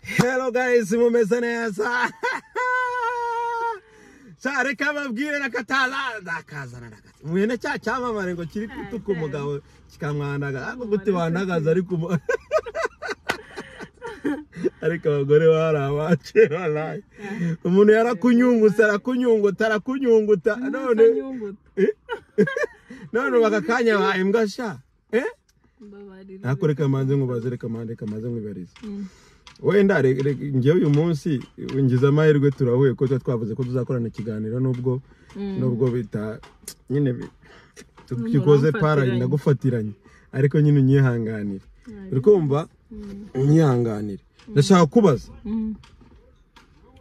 Hello guys, mumeze neza. Sare kababwire nakatala ndakazana ndakaza. Mwene cya cyamamare ngo kiri kutuka umugabo kikamwandaga. Ako guti wandagaza ari ku ariko abagore barabace wallahi. Umuntu yarakunyunguta none bakakanya bahimbwa sha. Nakoreka manze ngubazereka kamaze ngwibariza. Wenda ngewe uyu munsi wingiza amahirwe turahuye ko twavuze ko tuzakorana ikiganiro nubwo bita nyine tukikoze para ndagufatiranye ariko nyine unyihanganire uri kumva unyihanganire ndashaka kubaza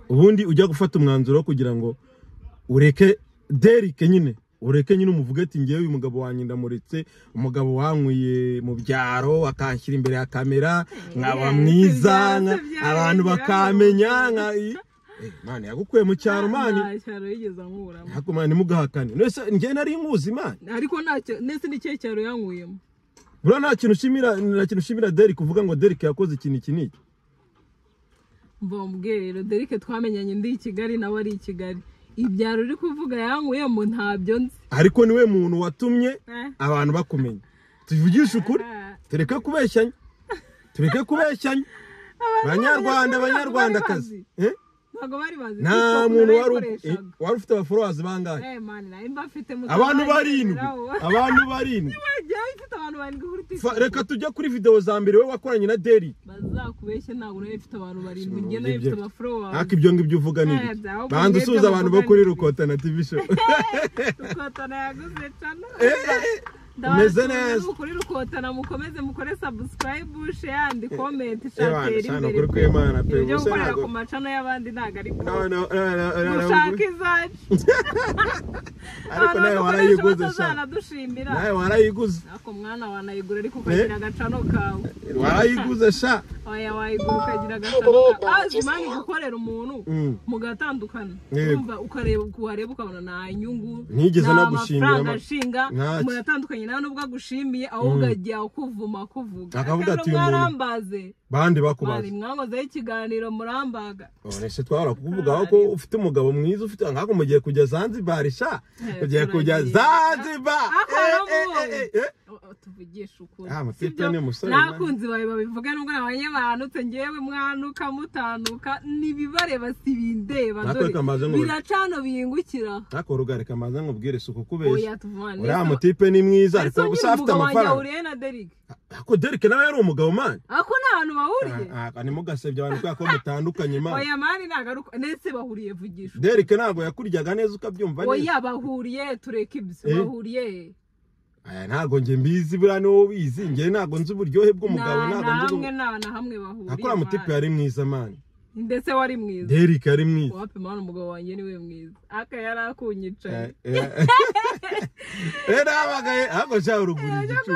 ubundi ujya gufata umwanzuro kugira ngo ureke Derrick nyine umuvuge ati ngewe uyu mugabo wanjye ndamuritse umugabo wankwiye mu byaro akanshyira imbere ya kamera nkaba mwiza abantu bakamenya Mane yagukuye mu cyaro mani cyaro yigeze ankura hako mani mugahakane nese nge nari nkuzi mani ariko ntacyo nese ni cye cyaro yankuyemo bro nta kintu ushimira Derrick kuvuga ngo Derrick yakoze ikintu kiniki mbwira rero Derrick twamenyanye ndi i Kigali nawe ari i Kigali ibyaro uri kuvuga yankuyemo ntabyo nzi ariko niwe muntu watumye abantu bakumenya tuvugisha ukuri tureke kubeshyanya banyarwandakazi ntago bari bazi nta muntu wari ufite abafollowers bangahe abantu barindwi reka tujya kuri video za mbere we wakoranye na Derrick bazakubeshye ntago nawe ufite abantu barindwi nge nawe ufite abafollowers haka ibyo ngibyo uvuga ni banze usuza abantu bo kuri Rukotana TV show Rukotana yaguze cyane meze neza kuri Rukotana mukomeze mukore subscribe share and comment share imbere kuri Imana pe gusa ntago ku macano y'abandi ntago ari ushaka izaje ariko nawe warayiguze sana dushimira nawe warayiguze ako mwana wanayigura ariko ukagira agacano kawe warayiguze sha oya wayigura ukagira agacano azimani gukorera umuntu mugatandukana urumva ukareba ukabona na nyungu nigeze nagushimira amashinga muratandukanye nawe nubwo agushimiye ahubwo ajya kuvuma kuvuga akavuga ati murambaze bandi bakubaza bari mwangoze ikiganiro murambaga nese twara kuvuga ko ufite umugabo mwiza ufite nkako mugiye kujya Zanzibar sha mugiye kujya Zanzibar tuvugisha ukuri mufite ne musore nakunzi bawe babivuga nubwo abanyabanutse ngewe mwanuka mutanuka nibibareba sibindeba dore biracano bingukira nako rugare kamaze ngubwire suko kubeshya uriya mutipe ni mwiza ariko gusa afite amafaranga uriye na Derrick ako Derrick nawe yari umugabo man ako nahantu bahuriye ni mugasebye abantu ko mutandukanye man oya mani nagaruka nese bahuriye vugisha Derrick nago yakuryaga neza ukabyumva neza oya bahuriye tureke ibyo bahuriye aya ntago nge mbizi bura no bizi nge ntago nzi uburyohe bw'umugabo ntago nzi na hamwe bahuriye akora mutipe yari mwiza man ndetse wari mwiza Derrick yari mwiza wapi mana umugabo wanjye niwe mwiza aka yarakunyicaye nabagaye ako cya uruguru igicucu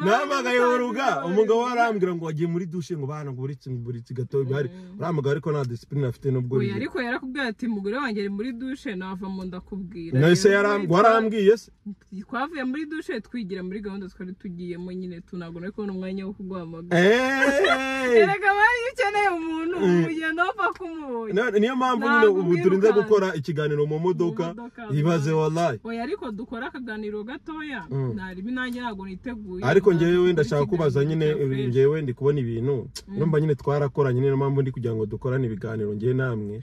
nabagaye uruga umugabo warambwira ngo wagiye muri douche ngo bana ngo buritse gato bari uramugabo ariko nta discipline afite nubwo oya ariko yarakubwiye ati mugore wanjye ari muri douche nava mu ndakubwira nese warambwiye se twavuye muri douche twigira muri gahunda twari tugiyemo nyine tunago ariko n'umwanya wo kuguhamagara erega bari ukeneye umuntu ugenda wapfa kumubona niyo mpamvu nyine ubu turinze gukora ikiganiro mu modoka ibaze wallahi oya ariko dukora akaganiro gatoya nari nanjye ntago niteguye ariko ngewe ndashaka kubaza nyine ngewe ndi kubona ibintu numva nyine twarakoranye niyo mpamvu ndi kugira ngo dukorane ibiganiro ngewe namwe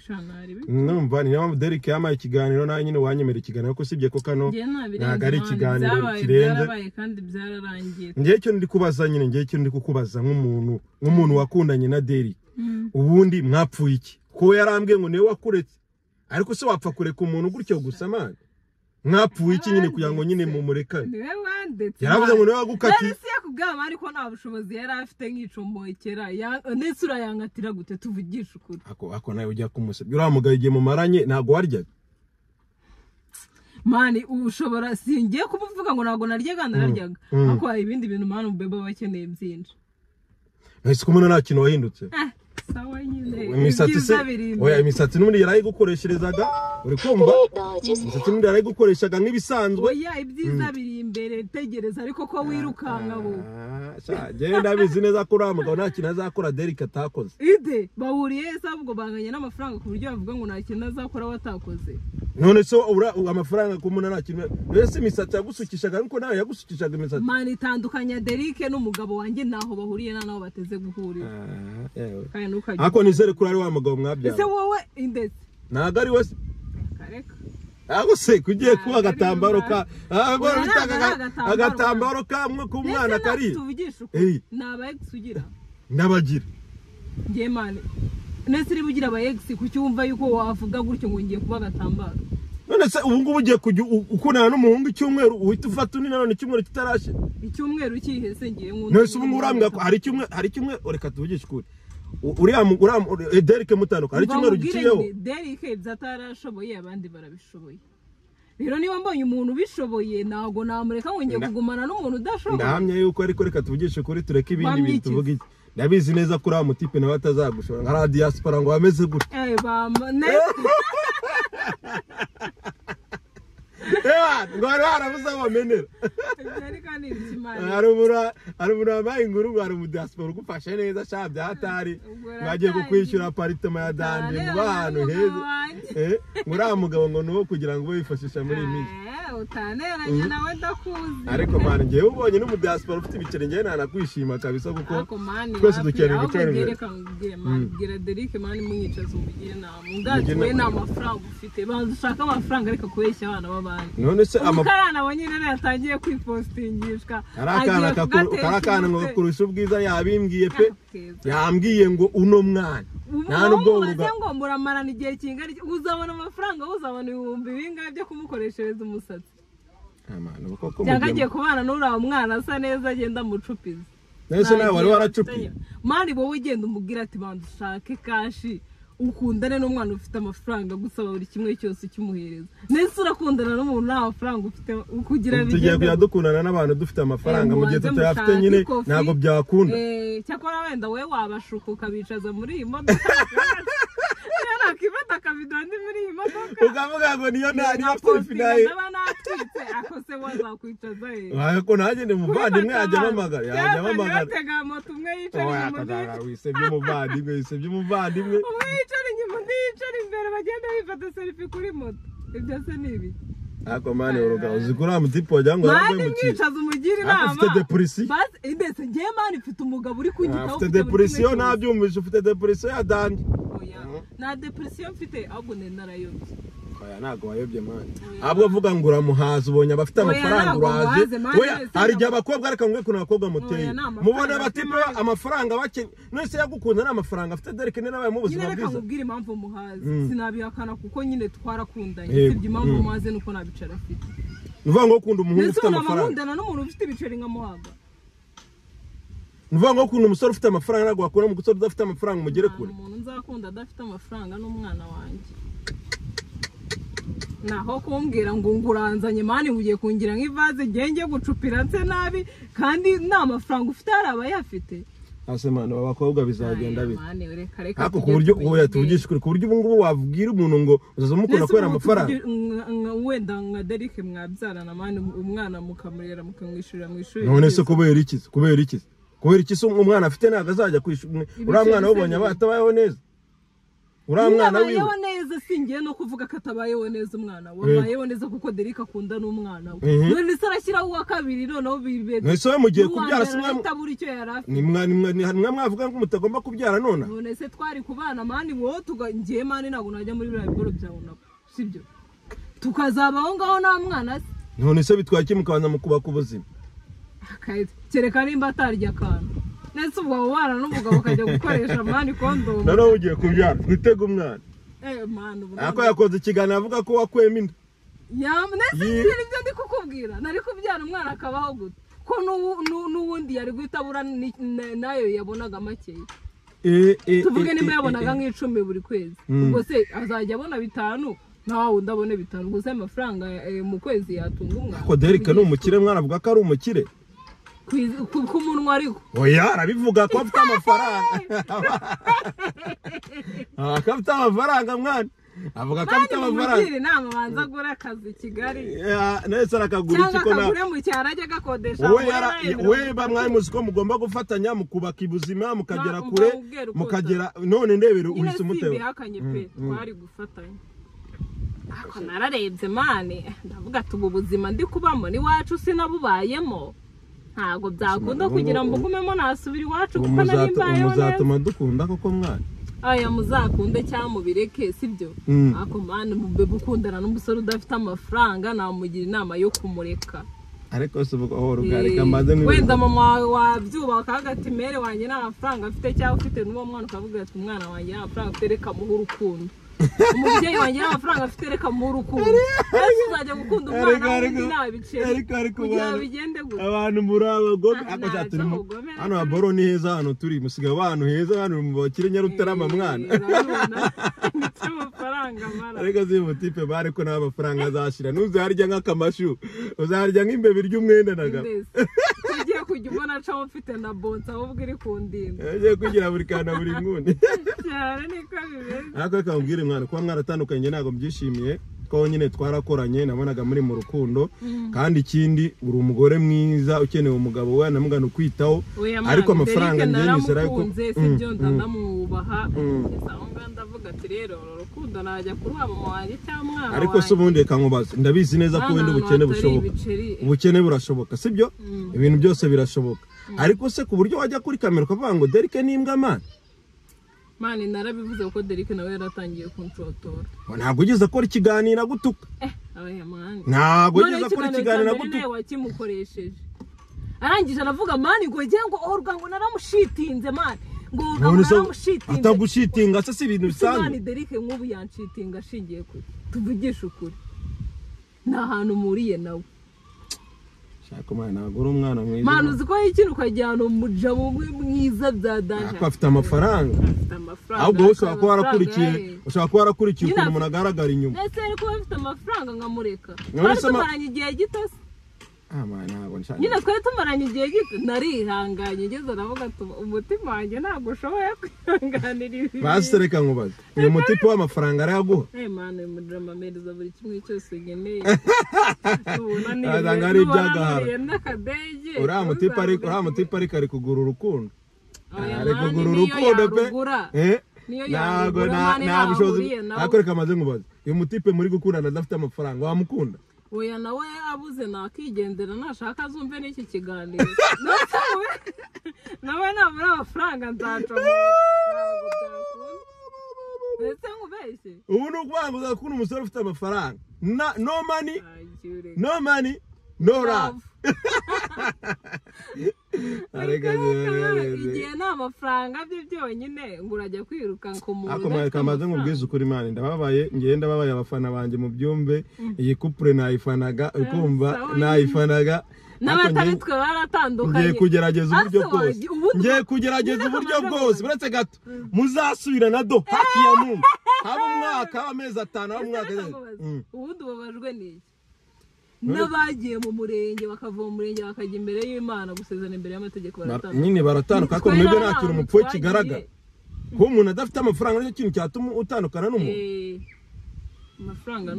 numva niyo mpamvu Derrick yamaye ikiganiro nawe nyine wanyemera ikiganiro ko sibye ko kano ntago ari ikiganiro kirenze kandi byararangiye ngewe cyo ndi kubaza nyine ngewe cyo ndi kukubaza nk'umuntu wakundanye na Derrick ubundi mwapfuye iki ko yarambwiye ngo niwe wakuretse ariko se wapfa kureka umuntu gutyo gusa man mwapfuye iki nyine kugira ngo nyine mumurekane niwe wandetse yaravuze ngo niwe wagukati ese yakubwama ariko nta bushobozi yari afite nk'icombokera ndetse urayangatira gute tuvugisha ukuri ako nawe ujya kumusebya uriya mugabo igihe mumaranye ntago waryaga mani ushobora singiye kuvuga ngo ntago naryaga nararyaga ariko hari ibindi bintu mani ubebe bakeneye byinshi ese kumuna nta kintu wahindutse sawa nyine imisatsi se oya imisatsi n'ubundi yarayigukoresherezaga uri kumva imisatsi n'ubundi yarayigukoreshaga nk'ibisanzwe oya ibyiza biri imbere ihorere tegereza ariko ko wirukanka bo genda bizi neza ko uriya mugabo nta kintu azakora Derek atakoze ide bahuriye se ahubwo banganya n'amafaranga ku buryo bavuga ngo nta kintu azakora watakoze none so amafaranga ku muntu nta kintu ese imisatsi yagusukishaga ariko nawe yagusukishaga imisatsi mani itandukanya Derek n'umugabo wanjye naho bahuriye naho bateze guhurira ako nizere kuri ari wa mugabo mwabyara ese wowe indetse ntago ari we kareka ako se kugiye kuba agatambaro ka agatambaro kamwe ku mwana kari tuvugisha uko naba ex ugira nabagira ngiye mane nese iri bugira aba ex kucyumva yuko wavuga gutyo ngo ngiye kuba agatambaro none se ubu ngubu ugiye kujya ukunana n'umuhungu icyumweru uhita ufata undi none icyumweru kitarashe icyumweru kihese ngiye nkunda nese ubu ngubu urambwira ko hari kimwe reka tuvugishe ukuri uriya Derek mutanduka hari icyumweru giciyeho Derek byatarashoboye abandi barabishoboye rero niba mbonye umuntu ubishoboye nago namureka ngo ngiye kugumana n'umuntu udashoboye ndahamye yuko ariko reka tuvugishe ukuri tureke ibindi bintu tuvuga iki ndabizi neza kuri amutipe nawe atazagushora nka radio diaspora ngo ameze gutya bamba ngo harabuze abamenera harubura bayinguru hari umudiaspora ugufashe neza sha byatari bagiye kukwishyura aparitema ya dande mu bantu heza muri mugabo ngo nuwo kugira ngo wifashisha muri iyi minsi utaneranye nawe ndakuzi ariko mani ngewe ubonye n'umudiaspora ufite ibiceri ngewe nanakwishima kabisa kuko twese dukeneye gutera imbere gira Derek mani mwicaza umugire namwe nta mafaranga ufite banza ushaka amafaranga ariko kubeshya abana b'abandi none se umukana abonye rero yatangiye kwipostingishwa karakana ngo kurusha ubwiza yabimbwiye pe yambwiye ngo uno mwana nta nubwo ngo muramarana igihe kingana uzabona amafaranga uzabona ibihumbi bingahe byo kumukoreshereza umusatsi cyangwa agiye kubana n'uriya mwana asa neza agenda mucupiza nese nawe wari waracupiye mani wowe ugenda umubwira ati banza ushake kashi ukundane n'umwana ufite amafaranga gusaba buri kimwe cyose cyumuhereza nese urakundana n'umuntu nta mafaranga ufite ukugira bigende tugiye kuyadukundana n'abantu dufite amafaranga mu gihe tutayafite nyine ntago byakunda cyakora wenda wowe wabashuka ukabicaza muri iyi modoka nakibata kabidandi muri iyi modoka ukavuga ngo niyo selfie ndaba natwitse akose wazakwicaza ariko nanjye ndi muvandimwe yajya amamagara tega moto umwe yicara inyuma wisebye umuvandimwe umwe yicara inyuma undi yicara imbere bagenda bifata selfie kuri moto ibyo se ni ibi ako mani uruga uzikura mutipo jango yambaye mwicaza umugira inama afite depression basi indese ngiye mani mfite umugabo uri kunyitaho ufite depression nabyumvise ufite depression ya dandi na depression mfite ahubwo narayobye oya nago wayobye mani ahubwo vuga ngo uramuhaza ubonye abafite amafaranga uraje oya hari igihe abakobwa ariko ngwe kuna abakobwa muteye mubona batipe amafaranga bake nese yagukunda n'amafaranga afite Derek ne nawe mu buzima bwiza nyine kubwira impamvu muhaza sinabihakana kuko nyine twarakundanye sibye impamvu muhaze nuko nabicara afite nuvuga ngo ukunda umuhungu ufite amafaranga nkundana n'umuntu ufite ibiceri nka muhaga nuvuga ngo ukunda umusore ufite amafaranga nagwa akora mu gusore udafite amafaranga mugere kure umuntu nzakunda adafite amafaranga n'umwana wanjye naho kumbwira ngo nguranzanye mani ugiye kungira nk'ivaze genge gucupira nse nabi kandi nta mafaranga ufite hari abayafite ase mano abakobwa bizagenda bite ako ku buryo ubu tuvugisha ku buryo ubu ngubu wabwira umuntu ngo uzaza mukunda kwera amafaranga wenda nka Derek mwabyarana mani umwana mukamurera mukamwishurira mu ishuri none se kubera iki se umwana afite ntago azajya kwishura uriya mwana wabonye abatabayeho neza uriya mwana wiwe yabayeho neza singiye no kuvuga ko atabayeho neza umwana wabayeho neza kuko Derek akunda n'umwana we none se arashyiraho uwa kabiri noneho bibede nese we mugiye kubyara se mwatabura icyo yarafite nimwe mwavuga ngo mutagomba kubyara none se twari kubana mani wowe tugangiye mani ntago najya muri biriya bigoro byawe nabo sibyo tukazabaho ngaho nta mwana se none se bitwaye iki mukabanza mu kubaka ubuzima kereka nimba atarya akantu nese ubwo abo bana n'umugabo ukajya gukoresha mani kondomu noneho ugiye kubyara twitega umwana ako yakoze ikiganiro avuga ko wakwema inda nese nibyo ndi kukubwira nari kubyara umwana akabaho gute ko n'ubundi yari guhita abura nayo yabonaga makeya tuvuge nimba yabonaga nk'icumi buri kwezi ubwo se azajya abona 5 nawe wundi abone 5 gusa amafaranga mu kwezi yatunga umwana ko Derek ni umukire mwana avuga ko ari umukire ku munwa ariko oya arabivuga ko afite amafaranga akafite amafaranga mwana avuga ko afite amafaranga inama banza gura akazi Kigali nese arakagura iki ko na mu cyaro ajya gakodesha we bamwaye muziko mugomba gufatanya mukubaka ibuzima mukagera kure mukagera none ndebere uhise umutero hakanye pe twari gufatanya ako nararebye mane ndavuga tubu buzima ndi kubamo ni wacu sinabubayemo ntago byakunda kugira ngo ngumemo nasubira iwacu kuko nari mbayeho muzatuma dukunda koko mwana aya muzakunde cyangwa mubireke sibyo ako mane mube bukundana n'umusore udafite amafaranga namugira inama yo kumureka ariko subuka aho rugarika maze ni wenda mama wabyuba akagati mere wanjye nta mafaranga afite cyangwa ufite n'uwo mwana ukavuga ati umwana wanjye nta mafaranga afite reka muhe urukundo umubyeyi wanjye nta mafaranga afite reka muhe urukundo ese uzajya gukunda umwana wundi nta biceri kugira bigende gute abantu muri abagome akashati hano aboro ni heza hano turi musiga abantu heza hano mu bakire Nyarutarama mwana ariko zimu tipe bare ko nta mafaranga azashira nuzaharya nk'akamashu uzaharya nk'imbebe ry'umwenda naga ugiye kujya ubona caho ufite na bonza ahubwo iri kundinda ugiye kugira buri kana buri nguni cyane niko bimeze ariko kambwire mwana kuba mwaratandukanye ntago mbyishimiye ko nyine twarakoranye nabonaga muri mu rukundo kandi ikindi uri umugore mwiza ukeneye umugabo we namugana kwitaho ariko amafaranga ngiye nizera yuko sibyo ndamubaha ndavuga ati rero urukundo najya kuruha mama wanjye cyangwa ariko se ubundi kankubaza ndabizi neza ko wenda ubukene bushoboka ubukene burashoboka sibyo ibintu byose birashoboka ariko se ku buryo wajya kuri kamera ukavuga ngo Derike n'imbwa man mani narabivuze ko Derike nawe yaratangiye kunshotora ntabwo ugeze akora ikiganiro gutuka abaya mani ntabwo ugeze akora ikiganiro gutuka wakimukoresheje arangije aravuga mani ngo ngiye ngo ngo naramushitinze mani ngo naramushitinze atagushitinga se si ibintu bisanzwe mani Derike nk'ubu yanshitinga ashingiye kuri tuvugisha ukuri nta hantu muriye nawe shaka mwana nagura umwana mwiza mwana uziko ikintu ukajyana umujabo mwiza bya daje afite amafaranga ahubwo ushobora kuba warakurikiye ukuntu umuntu agaragara inyuma ese ariko afite amafaranga nkamureka kandi tumaranye igihe gito nyine twari tumaranye igihe gito narihanganye ngeze aravuga ati umutima wanjye ntabwo ushoboye kwihanganira ibi basi reka nkubaze uyu mutipe w'amafaranga arayaguha mwana uyu mujama amereza buri kimwe cyose nkeneye azanga ari ibyagahara uriya mutipe ariko ari kugura urukundo ari kugura urukundo pe ntabwo nta bushobozi ariko reka maze nkubaze uyu mutipe muri gukundana adafite amafaranga wamukunda oya nawe abuze nakigendera nashaka azumve n'iki kiganiro nawe nabura amafaranga nzacamo ndetse nkubeshye ubu ni ukuvuga ngo uzakunda umusore ufite amafaranga no money no love igihe nta mafaranga byo byonyine ngo urajya kwiruka ku muntu kamaze nkubwiza ukuri mani ndababaye ngenda babaye abafana banjye mu byumve iyi couple nayifanaga ukumva nayifanaga n'abatari twe baratandukanye ngiye kugerageza uburyo bwose buretse gato muzasubira na do haki ya Mungu haba umwaka amezi 5 haba umwaka ubundi babajwe n'iki n'abagiye mu murenge bakava mu murenge bakajya imbere y'Imana gusezerana imbere y'amategeko baratandukanye nyine baratandukana ko mwebwe nta kintu umupfuye kigaragara ko umuntu adafite amafaranga nicyo kintu cyatuma utandukana n'umuntu amafaranga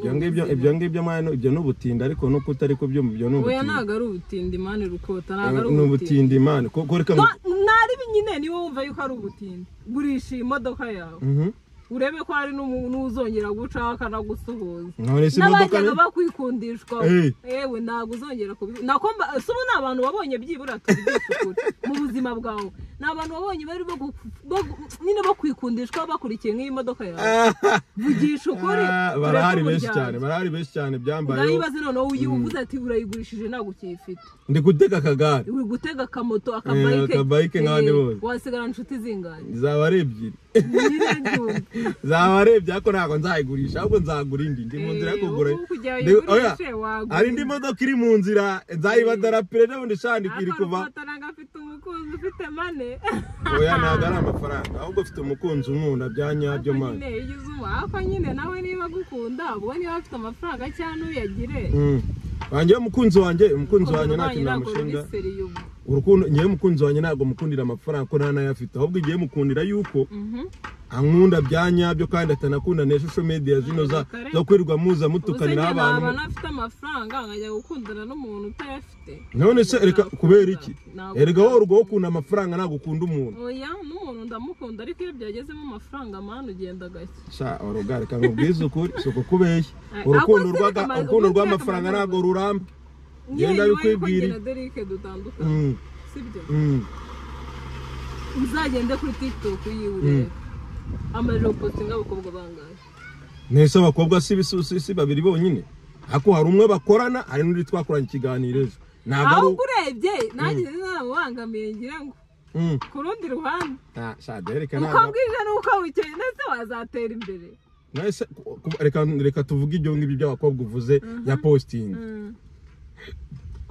ibyo ngibyo mwana ibyo n'ubutindi ariko no kutariko byo byo n'ubutindi oya ntago ari ubutindi Imana rukota ntago ari ubutindi Imana ko reka nari nyine ni wowe wumva yuko ari ubutindi gurisha imodoka yawe urebe ko hari n'uzongera guca akanagusuhuza n'abajyaga bakwikundishwa yewe ntabwo uzongera nakomba subu ni abantu wabonye byibura tubigisha ukuri mu buzima bwawe ni abantu wabonye bari nyine bakwikundishwa bakurikiye nk'iyi modoka yawe vugisha ukuri barahari benshi cyane byambaye urayibaze noneho uvuze ati urayigurishije ntabwo ukiyifite ndi gutega akagare uri gutega akamoto akabayike nk'abandi bose wasigara inshuti zingana zaba ari ebyiri zabarebye ako ntabwo nzayigurisha ahubwo nzagura indi ndi mu nzira yo kugura hari indi modoka iri mu nzira nzayibadarapire n'ubundi shandi iri kuva oya ntabwo ari amafaranga ahubwo ufite umukunzi unkunda bya nyabyo mani ako nyine nawe niba agukunda ubwo niba afite amafaranga cyangwa uyagire wanjye umukunzi wanjye nta kintu namushinga urukundo ngiye umukunzi wanjye ntabwo mukundira amafaranga ko nta nayo afite ahubwo igiye mukundira yuko ankunda byanyabyo kandi atanakunda ne social media zino zo kwirirwa muza mutukanira abantu abana afite amafaranga nkajya gukundana n'umuntu utayafite none se reka kubera iki erega wowe urwo ukunda amafaranga nagukunda umuntu oya n'umuntu ndamukunda ariko iyo byagezemo amafaranga manu ugenda gake sha orogare kandi ubwiza ukuri soko kubeshya urukundo rw'amafaranga nago ruramba ngenda bikwibwira Derike dutandukanye sibyo uzagende kuri TikTok yiwe amaje postinga abakobwa bangaye nese abakobwa si babiri bonyine ako hari umwe bakorana hari n'undi twakoranye ikiganiro ejo ntabwo urebye nanjye nabangamiye ngira ngo ku rundi ruhande sha Derike ntabwo ukabwije nuko wikeye nese wazatera imbere nese reka tuvuge ibyo ngibyo by'abakobwa uvuze ya posting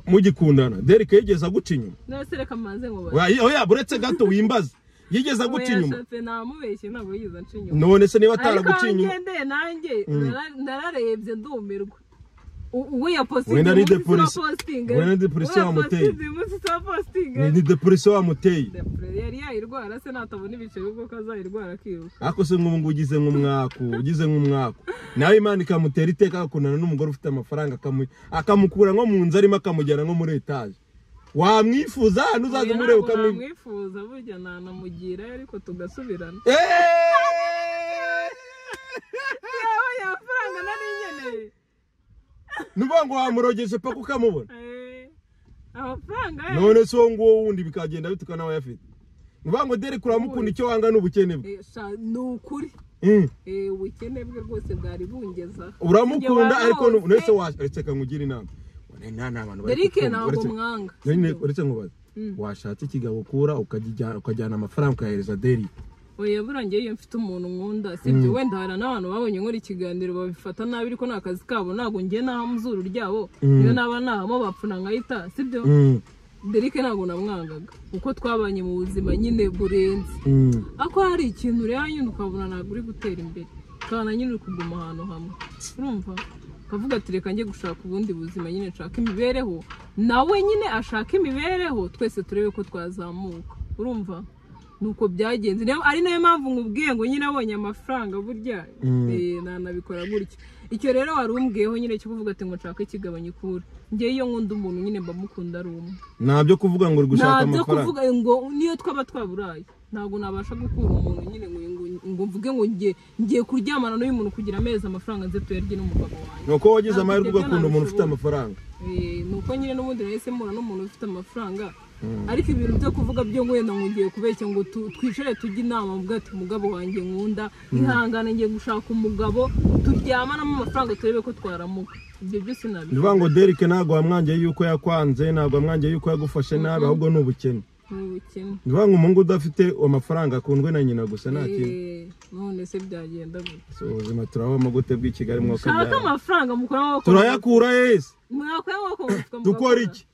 mugikundana Derike yigeza guca inyuma nese reka manze ngo oya buretse gato wimbaza yigeza guca inyuma namubeshye ntabwo yigeza nca inyuma none se niba ataraguca inyuma ariko ngendeye nanjye nararebye ndumirwa uwe ya posting wenda ni depression wamuteye ni depression wamuteye yari yayirwara se natabona ibiceri ubwo kazayirwara akiruka ako se ngo ugize nk'umwaku nawe Imana ikamutera iteka akakundana n'umugore ufite amafaranga akamukura nko mu nzu arimo akamujyana nko muri etage wamwifuza nuzaze murebe ukamwifuza burya nanamugira ariko tugasubirana yawe yafaranga nari nkeneye nuba ngo wamurogeshe paka ukamubona amafaranga none so ngo wundi bikagenda bitukana nawe yafite nuba ngo Derike uramukunda icyo wanga n'ubukene bwe n'ukuri ubukene bwe rwose bwari bungeza uramukunda ariko nese waretse kankugira inama nta abantu bari Derike ntabwo mwanga uretse nkubaza washatse ikigabo ukura ukajyana amafaranga ukahereza Derike oya burangiye iyo mfite umuntu nkunda sibyo wenda hari n'abantu babonye nkora ikiganiro babifata nabi ariko nakazi kabo ntago ngiye naha muzuru ryabo niyo naba nahamo bapfuna nkahita sibyo Derike ntago namwangaga uko twabanye mu buzima nyine burenze ako hari ikintu rero nyine ukabona ntago uri gutera imbere kana nyine uri kuguma ahantu hamwe urumva kavuga ati reka njye gushaka ubundi buzima nyine nshaka imibereho nawe nyine ashaka imibereho twese turebe ko twazamuka urumva nuko byagenze ari nayo mpamvu nkubwiye ngo nyine abonye amafaranga burya nanabikora gutyo icyo rero wari umbwiyeho nyine cyo kuvuga ati ngo nshaka ikigabanya ikura ngiye iyo nkunda umuntu nyine mba mukunda ari umwe ntabyo kuvuga ngo uri gushaka amafaranga ntabyo kuvuga ngo niyo twaba twaburaye ntabwo nabasha gukura umuntu nyine ngo mvuge ngo ngiye kuryamana n'uyu muntu kugira amezi amafaranga nze tuyarye n'umugabo wanjye nuko wagize amahirwe ugakunda umuntu ufite amafaranga nuko nyine n'ubundi nahise mbona n'umuntu ufite amafaranga ariko ibintu byo kuvuga byo wenda ngiye kubeshya ngo twicare tujye inama mvuga ati umugabo wanjye nkunda ihangane ngiye gushaka umugabo turyamanamo amafaranga turebe ko twaramuka ibyo byose nabi ndivuga ngo Derike ntabwo wamwangiye yuko yakwanze ntabwo wamwangiye yuko yagufashe nabi ahubwo ni ubukene ndivuga ngo umuntu udafite amafaranga akundwe na nyina gusa nta kintu none se byagenda gute ubuzima turabamo gute bw'ikigali mwaka byari shaka amafaranga mukora turayakura yese mwakora dukora iki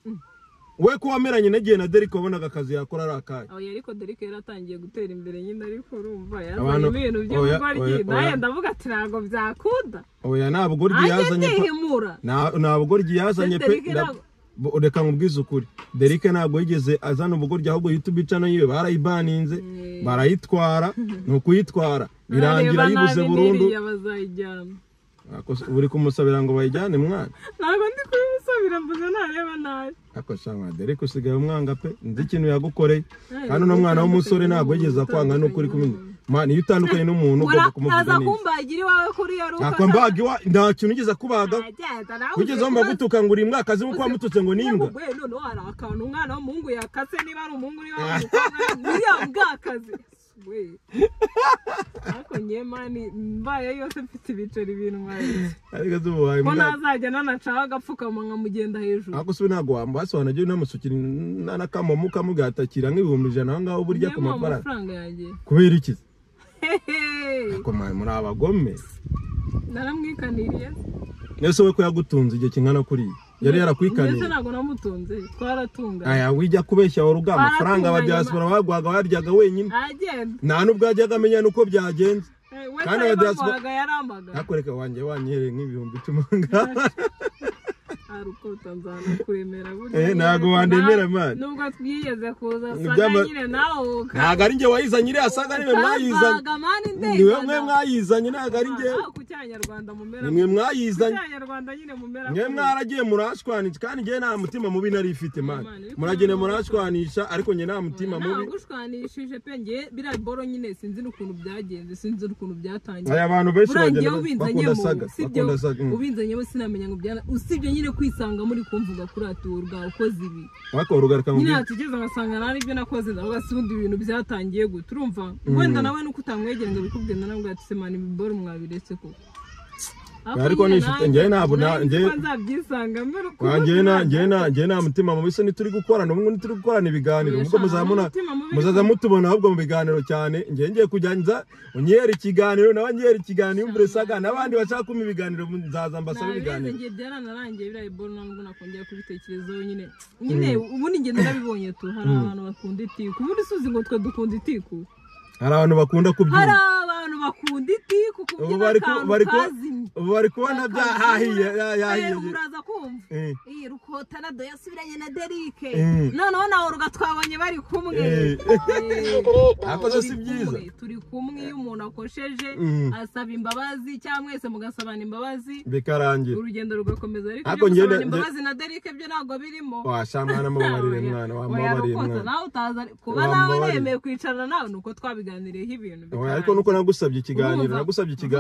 we ko wameranye nagiye na Derike wabonaga akazi yakora ari akahe ariko Derike yaratangiye gutera imbere nyine ariko urumva yazanye ibintu by'ubugoryi naye ndavuga ati ntabwo byakunda oya ntabwo ryazanye ntabwo ryazanye pe reka nkubwize ukuri Derike ntabwo yigeze azana ubugoryi ahubwo YouTube channel yiwe barayibaninze barayitwara no kuyitwara birangira yibuze burundu uri kumusabira ngo bayijyane mwana ntabwo ndi kumusabira mvuze nareba nabi ako shanga Derike usigaye umwanga pe nzi ikintu yagukoreye kandi no mwana w'umusore ntabwo yigeze akwanga n'ukuri kumenya mwana iyo utandukanye n'umuntu ugomba kumuvuga neza kumbagira iwawe kuri ya ruka akwambaga nta kintu ugeze kubaga ugeze wumva gutuka ngo uri mwakazi uko wamututse ngo nimbwa none hari akantu umwana w'umuhungu yakase niba ari umuhungu niba ari umukobwa niya bwakazi ariko nyemani mbaye yose mfite ibiceri ibintu mwaye ariko zubaye ko nazajya nanacaho agapfukama nkamugenda hejuru ako se ntabwo wambasobanura je namusukira n'akamomo kamugatakira nk'ibihumbi 100 aho ngaho burya ku mafaranga yanjye kubera iki ako muri abagome naramwikaniriye nese we ko yagutunze igihe kingana kuri yari yarakwikanira nese ntabwo namutunze twaratunga aya wijya kubeshya waruga amafaranga abadiaspora bagwaga waryaga wenyine nta nubwo yajyaga amenya nuko byagenze kandi abadiaspora yarambaga nakoreka wanjye wanyere nk'ibihumbi 10 aruko Tanzania kuremera ntago wandemera man nubwo twiyeze kuza saga nyine nawo ntago ari nge wayizanye iriya saga niwe mwayizanye niwe mwe mwayizanye ntago ari nge ku cyanyarwanda mumera nimwe mwayizanye ku cyanyarwanda nyine mumera mwe mwaragiye murashwanisha kandi nge nta mutima mubi nari ifite man muragene murashwanisha ariko nge nta mutima mubi gushwanishije pe nge bira boro nyine sinzi n'ukuntu byagenze sinzi n'ukuntu byatangiye aya abantu benshi bagenda bakunda saga ubinzanyemo sinamenya ngo byana usibye nyine kwisanga muri kumvuga kuri aturwa ukoze ibi wako urugaruka mu nyine atugeze agasanga nari ibyo nakoze ndavuga sibundi ibintu byatangiye gute urumva wenda nawe nuko utamwegera ngo bikubwira nabwo atisemana ibiboro mwabiretse ko ariko nifite ngiye ntabwo ngiye nta mutima mu bise nituri gukorana ubwo nituri gukorana ibiganiro ubwo muzaza mutubona ahubwo mu biganiro cyane ngiye kujyanza unyera ikiganiro nawe ngera ikiganiro umvire saga nabandi bashaka kuma ibiganiro nzaza mbasaba ibiganiro ngiye byaranarangiye birayi boro nubwo nakongera kubitekerezaho nyine ubundi ngiye narabibonye tu hari abantu bakunda itiku ubundi suzi ngo twe dukunda itiku hari abantu bakunda kubyina hari abantu bakunda itiku ubu bari kubona byahahiye yahiye uraza kumva iyi rukotana do yasubiranye na Derike noneho nawe rugatwabonye bari kumwe akoze si byiza turi kumwe iyo umuntu akosheje asaba imbabazi cyangwa mwese mugasabana imbabazi bikarangira urugendo rugakomeza ariko gusabana imbabazi na Derike byo ntabwo birimo washamana mubabarire mwana wamubabarire mwana nawe utaza kuba nawe nemeye kwicarana nawe nuko twabiganiriyeho ibintu ariko nuko nagusabye ikiganiro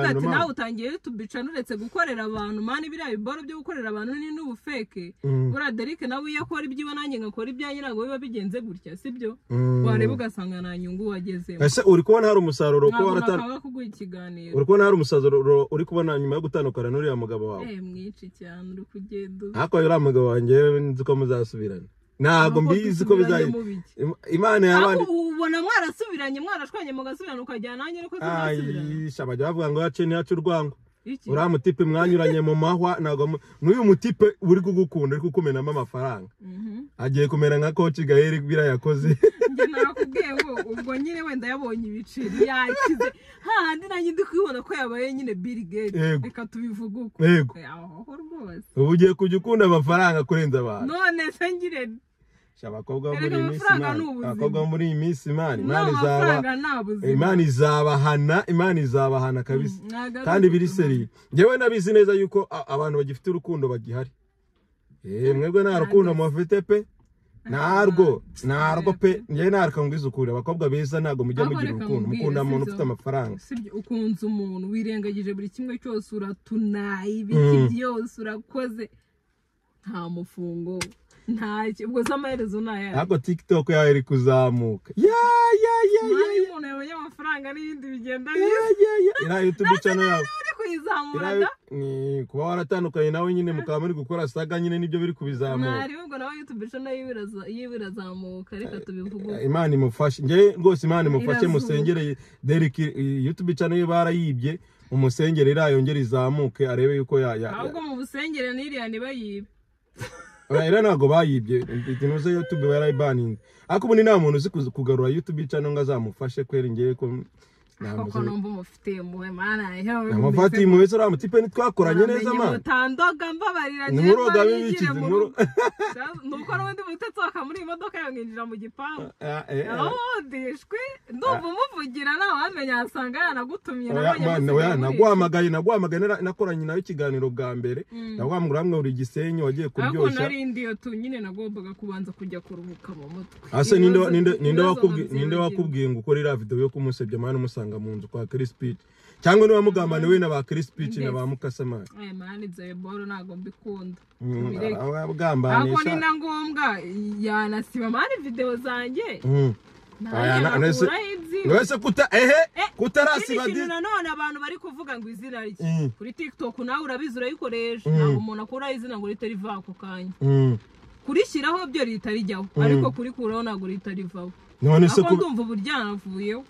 ati nawe utangiye tubica nuretse gukorera abantu mani biriya biboro byo gukorera abantu ni n'ubufeke bura Derike nawe iyo akora ibyiwe nanjye ngakora ibyanjye ntabwo biba bigenze gutya sibyo wareba ugasanga nta nyungu wagezemo ese uri kubona hari umusaruro ko waratanga kuguha ikiganiro uri kubona hari umusaruro uri kubona nyuma yo gutandukana n'uriya mugabo wawe mwinshi cyane uri kugenda ariko uriya mugabo wanjye nzi ko muzasubirana ntago mbizi ko bizaye Imana yabandi ubona mwarasubiranye mwarashwanye mugasubirana ukajyana nanjye nuko tuzasubirana shabajya bavuga ngo yace ni yacu urwango uriya mutipe mwanyuranye mu mahwa ntago n'uyu mutipe uri kugukunda uri kukumenamo amafaranga agiye kumera nka coach Gaël bira yakoze njye nakubwiye ngo ubwo nyine wenda yabonye ibiciri yakize hahandi nanjye ndi kwibona ko yabaye nyine Bill Gates reka tubivuga uko aho rwose ubu ugiye kujya ukunda amafaranga kurenza abantu none se ngire abakobwa muri iyi minsi Imana izabahana kabisa kandi biri seri ngewe nabizi neza yuko abantu bagifite urukundo bagihari mwebwe nta rukundo mufite pe narwo pe ngewe nareka ngwiza ukuri abakobwa beza ntabwo mujya mugira urukundo mukunda umuntu ufite amafaranga ukunze umuntu wirengagije buri kimwe cyose uratunaye ibiki byose urakoze nta mufungo ntacyo ubwo z'amaherezo naya ariko TikTok yawe iri kuzamuka umuntu yabonye amafaranga n'ibindi bigenda iriya YouTube channel yawe uri kuyizamura ni kuba waratandukanye nawe nyine mukaba muri gukora saga nyine nibyo biri kubizamura mwari ubwo nawe YouTube channel yibirazamuka reka tubivuga Imana imufashe nge rwose Imana imufashe musengere Derike YouTube channel ye barayibye umusengere irayongera izamuke arebe yuko ahubwo mu busengere n'iriya nibayibe era ntago bayibye itinuze YouTube barayibaninze ariko ubundi nta muntu uzi kugarura YouTube channel ngo azamufashe kwera ngeye ko koko numva umufite muwe mana amufati mu wese uriya mutipe ntitwakoranye neza mana mutandoga mbabarira nimuroga bibikize nuko n'ubundi mutetsi wakamuri imodoka yamwinjira mu gipangu dishwi ndumva umuvugira nawe wamenya asanga yanagutumye naguhamagaye nakoranye nawe ikiganiro bwa mbere nagwambura hamwe uri Gisenyi wagiye kuryoshya ariko narindi yo tu nyine nagombaga kubanza kujya kuruhuka mu mutwe ase ninde wakubwiye ngo ukorera video yo kumusebya mana umusanga mu nzu kwa Chris Pitch cyangwa niba mugambane we na ba Chris Pitch na ba Mukasamana mani ze boro nago mbikunda abagambanisha ako ni na ngombwa yanasiba mani video zanjye wese kutarasiba none abantu bari kuvuga ngo izina rye kuri TikTok nawe urabizi urayikoresha ntabwo umuntu akora izina ngo rite riva ako kanya kurishyiraho byo rita rijyaho ariko kurikuraho ntabwo rita rivaho none se ndumva uburyanavuyeho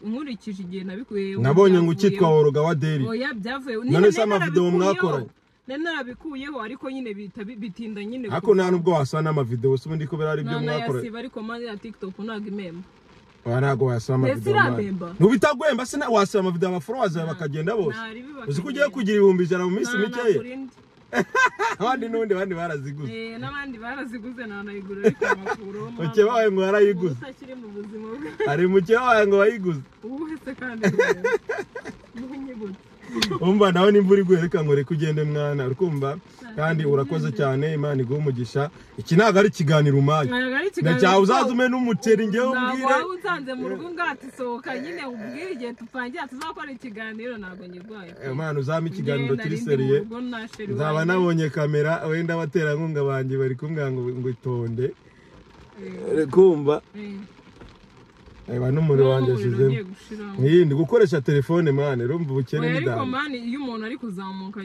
nkurikije igihe nabikuye nabonye ngo ukitwa Oroga wa Deri oya byavuye none se amavideo mwakoranye narabikuyeho ariko nyine bitinda nyine ariko nta nubwo wasana amavideo se ubundi ko birari byo mwakoranye ariko manje ya TikTok ntago imemba ntago wasama amavideo ntubitagwemba se wasama amavideo abafollowers bakagenda bose uzi ko ugiye kugira 100,000 mu minsi mikeya abandi n'ubundi bandi baraziguze n'abandi baraziguze nanayigura ariko amakuru muke wawe ngo yarayiguze utakiri mu buzima bwe ari muke wawe ngo wayiguze ubu hese kandi munyibutse umva nawe nimba uri guhereka ngo reka ugende mwana urukumva kandi urakoze cyane Imana iguha umugisha iki ntago ari ikiganiro umaye ndacyaha uzazume n'umuceri ngewe umbwire ntabwo unsanze mu rugo ngati sohoka nyine ubwire igihe tupangira tuzakora ikiganiro ntabwo nyirwaye Imana uzame ikiganiro kiri seriye nzaba nabonye kamera wenda abaterankunga banjye bari kumbwira ngo itonde kumva aba n'umuriro wanjye ashizemo ndi gukoresha telefone mane urumva ubukene n'idani ariko mane iyo umuntu ari kuzamuka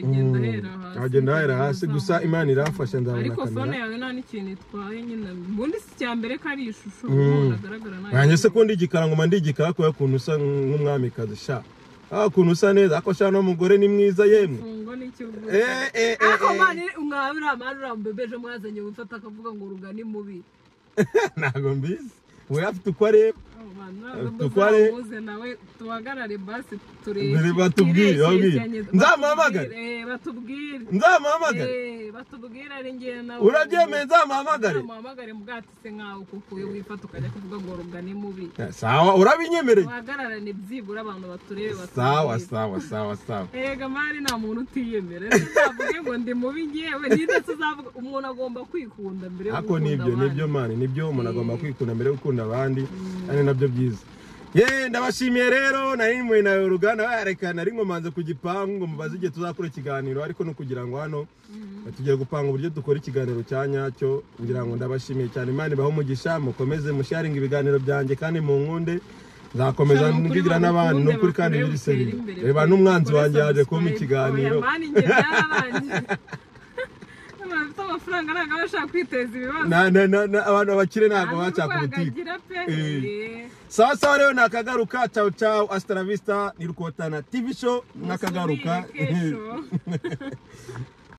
agenda ahera hasi gusa Imana irafasha ndabona ariko phone yawe nta n'ikintu itwaye nyine ubundi si cyambere ko ari ishusho umuntu agaragara nayo yanjye se ko ndi igikara ngo mandi igikara ko yakuntu usa nk'umwamikazi sha kuntu usa neza ako sha no mugore ni mwiza yemwe fungo n'ikibuga ako mane umwabira mane urambebeje mwazanye gufata akavuga ngo rugani mubi ntago mbizi we afite uko areba tukware nawe tuhagarare basi turebe batubwire nzamuhamagare batubwire ari ngiye nawe urabyemeye nzamuhamagare mbwati se nkaho kuko wifata ukajya kuvuga ngo rugani mubi sawa urabinyemereye tuhagararane byibura abantu baturebe sawa ega mari nta muntu utiyemera nzavuge ngo ndi mubi ngewe ninde tuzavuga umuntu agomba kwikunda mbere yo gukunda abandi nibyo mani nibyo umuntu agomba kwikunda mbere yo gukunda abandi ari nabyo byiza ndabashimiye rero nari mwe na Rugana barekana ari ngomanze ku gipangu ngo mubaze igihe tuzakora ikiganiro ariko no kugira ngo hano tugiye gupanga uburyo dukora ikiganiro cyanyacyo ngira ngo ndabashimiye cyane Imana ibaho umugisha mukomeze musharinga ibiganiro byanjye kandi mu nkunde nzakomeza ngigira n'abandi no kuri kandi biri seri reba n'umwanzi wanjye yaje ko mu kiganiro amafaranga ntabwo abashaka kwiteza ibibazo abantu bakire ntabwo bashaka ubutike sawa rero nakagaruka ciao hasta la vista ni Rukotana TV show nakagaruka